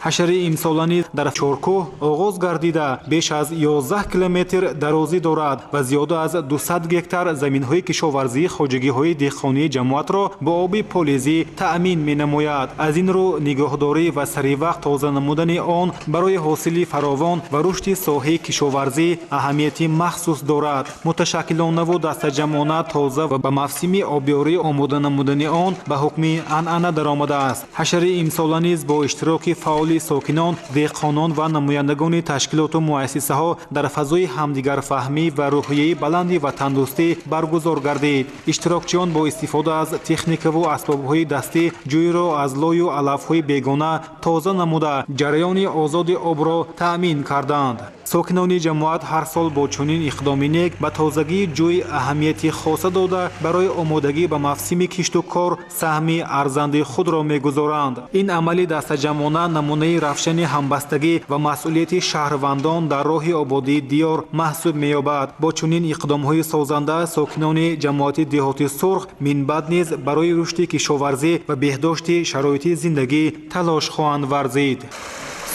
ҳашари имсоланӣ дар чоркӯҳ оғоз гардида беш аз 11 километр дарозӣ дорад ва зиёда аз 200 гектар заминҳои кишоварзии хоҷагиҳои деҳқонии ҷамоатро бо оби полизӣ таъмин менамояд. Аз ин рӯ нигоҳдорӣ ва саривақт тоза намудани он барои ҳосили фаровон ва рушди соҳаи кишоварзӣ аҳамияти махсус дорад. Муташаккилонаву дастаҷамъона тоза ва ба мавсими обёрӣ омода намудани он ба ҳукми анъана даромадааст. ҳашари имсола низ бо иштироки фаъоли сокинон, деҳқонон ва намояндагони ташкилоту муассисаҳо дар фазои ҳамдигарфаҳмӣ ва рӯҳияи баланди ватандӯстӣ баргузор гардид. Иштирокчиён бо истифода аз техникаву асбобҳои дастӣ ҷӯйро аз лою алафҳои бегона тоза намуда ҷараёни озоди обро таъмин карданд. Сокинони ҷамоат ҳар сол бо чунин иқдоми нек ба тозагии ҷӯй аҳамияти хоса дода барои омодагӣ ба мавсими кишту кор саҳми арзанди худро мегузоранд. Ин амали дастаҷамъона намунаи равшани ҳамбастагӣ ва масъулияти шаҳрвандон дар роҳи ободии диёр маҳсуб меёбад. Бо чунин иқдомҳои созанда сокинони ҷамоати деҳоти Сурх минбаъд низ барои рушди кишоварзӣ ва беҳдошти шароити зиндагӣ талош хоҳанд варзид.